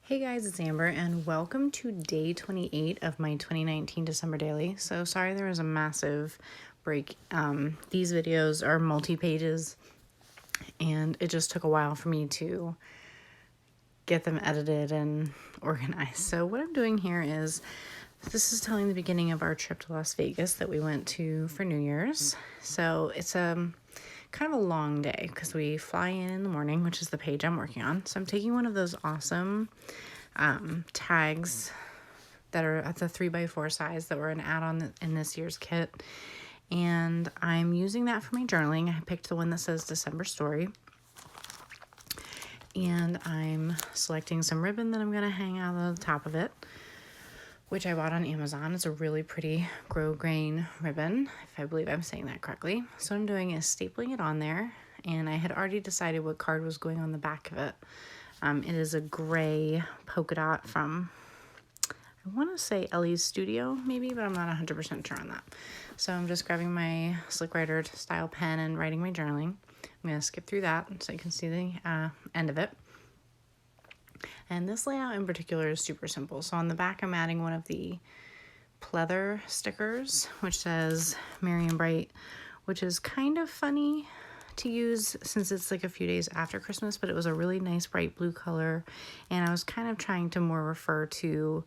Hey guys, it's Amber and welcome to day 28 of my 2019 December daily. So sorry there was a massive break. These videos are multi-pages and it just took a while for me to get them edited and organized. So what I'm doing here is this is telling the beginning of our trip to Las Vegas that we went to for New Year's. So it's kind of a long day because we fly in the morning, which is the page I'm working on. So I'm taking one of those awesome tags that are at the 3x4 size that were an add-on in this year's kit, and I'm using that for my journaling. I picked the one that says December Story, and I'm selecting some ribbon that I'm going to hang out on the top of it, which I bought on Amazon. It's a really pretty grosgrain ribbon, if I believe I'm saying that correctly. So what I'm doing is stapling it on there, and I had already decided what card was going on the back of it. It is a gray polka dot from, I want to say Ellie's Studio maybe, but I'm not 100% sure on that. So I'm just grabbing my Slick Writer style pen and writing my journaling. I'm going to skip through that so you can see the end of it. And this layout in particular is super simple. So on the back, I'm adding one of the pleather stickers, which says Merry and Bright, which is kind of funny to use since it's like a few days after Christmas, but it was a really nice bright blue color. And I was kind of trying to more refer to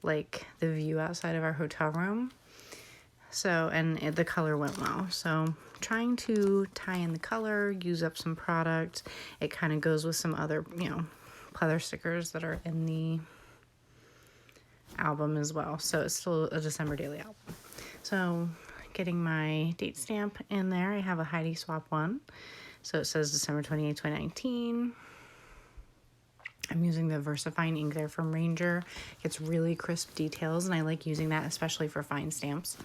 like the view outside of our hotel room. So, and the color went well. So trying to tie in the color, use up some product. It kind of goes with some other, pleather stickers that are in the album as well. So it's still a December daily album. So getting my date stamp in there. I have a Heidi Swapp one. So it says December 28, 2019. I'm using the VersaFine ink there from Ranger. It's really crisp details, and I like using that, especially for fine stamps.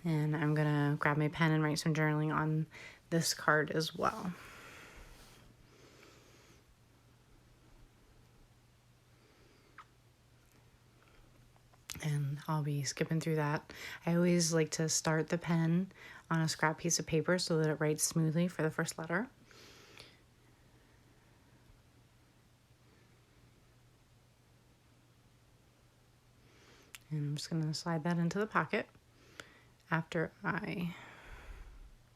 And I'm gonna grab my pen and write some journaling on this card as well. And I'll be skipping through that. I always like to start the pen on a scrap piece of paper so that it writes smoothly for the first letter. And I'm just going to slide that into the pocket after I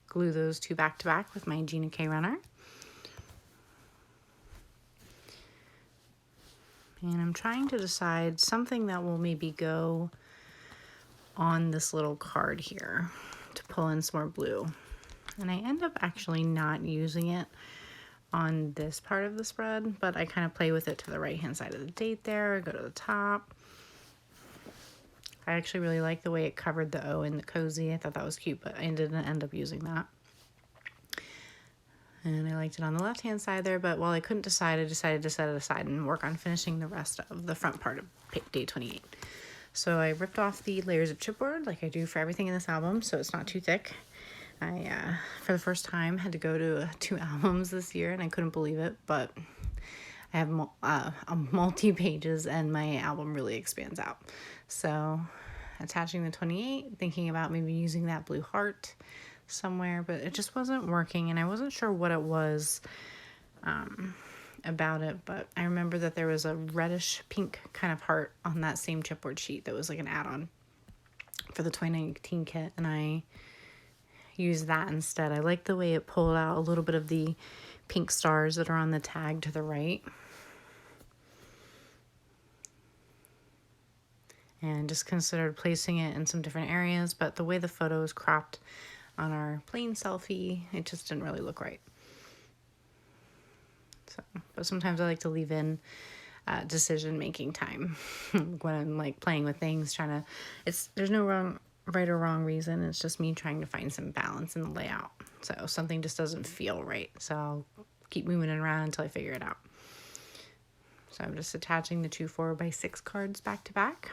glue those two back to back with my Gina K runner. And I'm trying to decide something that will maybe go on this little card here to pull in some more blue. And I end up actually not using it on this part of the spread, but I kind of play with it to the right hand side of the date there, go to the top. I actually really like the way it covered the O in the cozy. I thought that was cute, but I didn't end up using that. And I liked it on the left hand side there, but while I couldn't decide, I decided to set it aside and work on finishing the rest of the front part of day 28. So I ripped off the layers of chipboard like I do for everything in this album, so it's not too thick. I, for the first time, had to go to 2 albums this year, and I couldn't believe it, but I have multi-pages, and my album really expands out. So attaching the 28, thinking about maybe using that blue heart somewhere, but it just wasn't working, and I wasn't sure what it was about it, but I remember that there was a reddish pink kind of heart on that same chipboard sheet that was like an add-on for the 2019 kit, and I used that instead. I like the way it pulled out a little bit of the pink stars that are on the tag to the right. And just considered placing it in some different areas, but the way the photo is cropped on our plain selfie, it just didn't really look right. So, but sometimes I like to leave in decision-making time when I'm like playing with things, there's no right or wrong reason. It's just me trying to find some balance in the layout. So something just doesn't feel right. So I'll keep moving it around until I figure it out. So I'm just attaching the 2 4x6 cards back to back.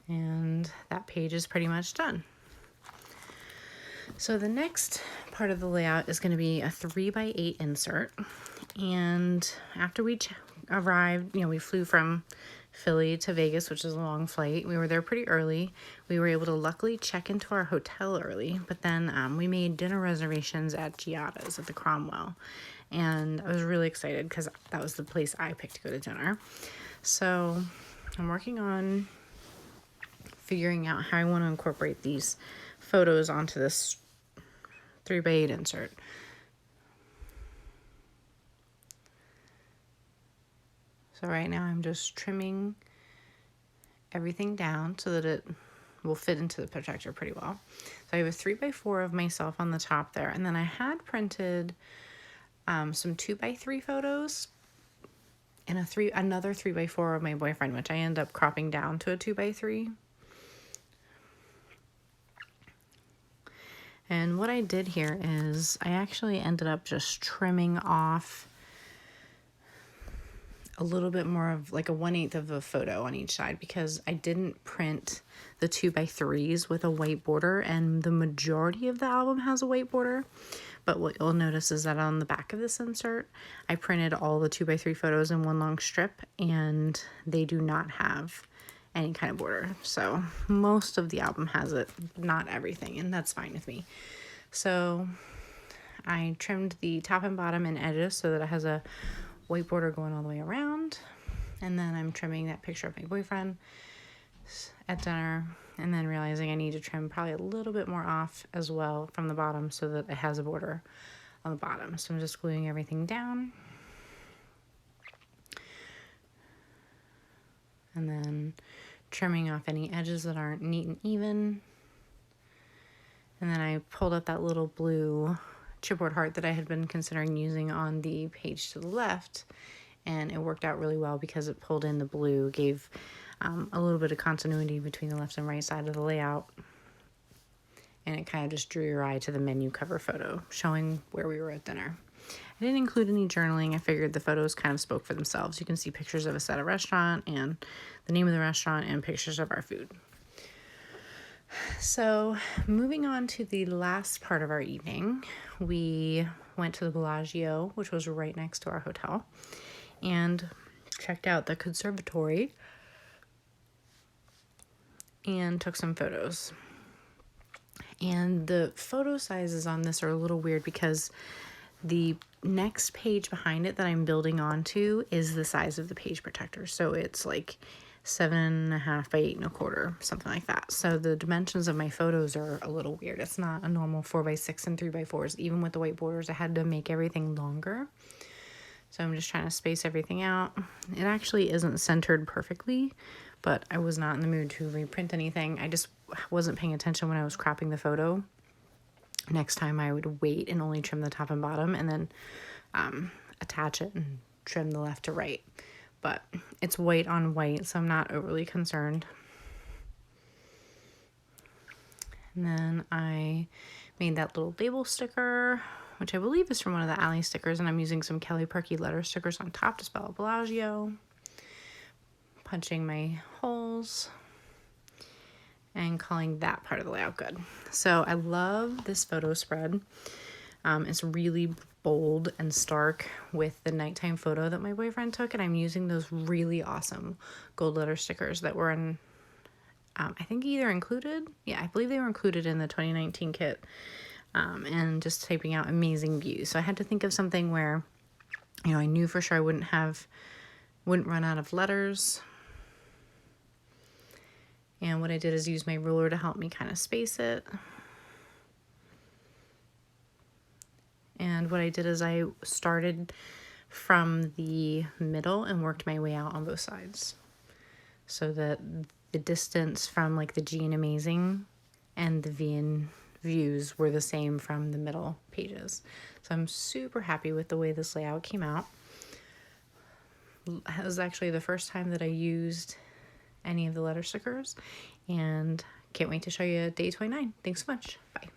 And that page is pretty much done. So the next part of the layout is going to be a 3x8 insert. And after we arrived, we flew from Philly to Vegas, which is a long flight. We were there pretty early. We were able to luckily check into our hotel early, but then we made dinner reservations at Giada's at the Cromwell. And I was really excited because that was the place I picked to go to dinner. So I'm working on figuring out how I want to incorporate these photos onto this 3x8 insert. So right now I'm just trimming everything down so that it will fit into the projector pretty well. So I have a 3x4 of myself on the top there, and then I had printed some 2x3 photos and another 3x4 of my boyfriend, which I end up cropping down to a 2x3. And what I did here is I actually ended up just trimming off a little bit more of like a 1/8 of a photo on each side because I didn't print the 2x3s with a white border, and the majority of the album has a white border. But what you'll notice is that on the back of this insert, I printed all the 2x3 photos in one long strip, and they do not have any kind of border. So most of the album has it, not everything, and that's fine with me. So I trimmed the top and bottom and edges so that it has a white border going all the way around. And then I'm trimming that picture of my boyfriend at dinner, and then realizing I need to trim probably a little bit more off as well from the bottom so that it has a border on the bottom. So I'm just gluing everything down. And then trimming off any edges that aren't neat and even. And then I pulled up that little blue chipboard heart that I had been considering using on the page to the left, and it worked out really well because it pulled in the blue, gave a little bit of continuity between the left and right side of the layout, and it kind of just drew your eye to the menu cover photo showing where we were at dinner. I didn't include any journaling. I figured the photos kind of spoke for themselves. You can see pictures of us at a restaurant and the name of the restaurant and pictures of our food. So moving on to the last part of our evening, we went to the Bellagio, which was right next to our hotel, and checked out the conservatory and took some photos. And the photo sizes on this are a little weird because the next page behind it that I'm building onto is the size of the page protector. So it's like 7.5 by 8.25, something like that. So the dimensions of my photos are a little weird. It's not a normal 4x6 and 3x4s. Even with the white borders, I had to make everything longer. So I'm just trying to space everything out. It actually isn't centered perfectly, but I was not in the mood to reprint anything. I just wasn't paying attention when I was cropping the photo. Next time I would wait and only trim the top and bottom, and then attach it and trim the left to right. But it's white on white, so I'm not overly concerned. And then I made that little label sticker, which I believe is from one of the Ally stickers, and I'm using some Kelly Perky letter stickers on top to spell out Bellagio. Punching my holes and calling that part of the layout good. So I love this photo spread. It's really bold and stark with the nighttime photo that my boyfriend took, and I'm using those really awesome gold letter stickers that were in, I think either included, yeah, I believe they were included in the 2019 kit, and just typing out amazing views. So I had to think of something where, you know, I knew for sure I wouldn't run out of letters. And what I did is use my ruler to help me kind of space it. And what I did is I started from the middle and worked my way out on both sides, so that the distance from like the G in Amazing and the V in Views were the same from the middle pages. So I'm super happy with the way this layout came out. It was actually the first time that I used any of the letter stickers, and can't wait to show you day 29. Thanks so much. Bye.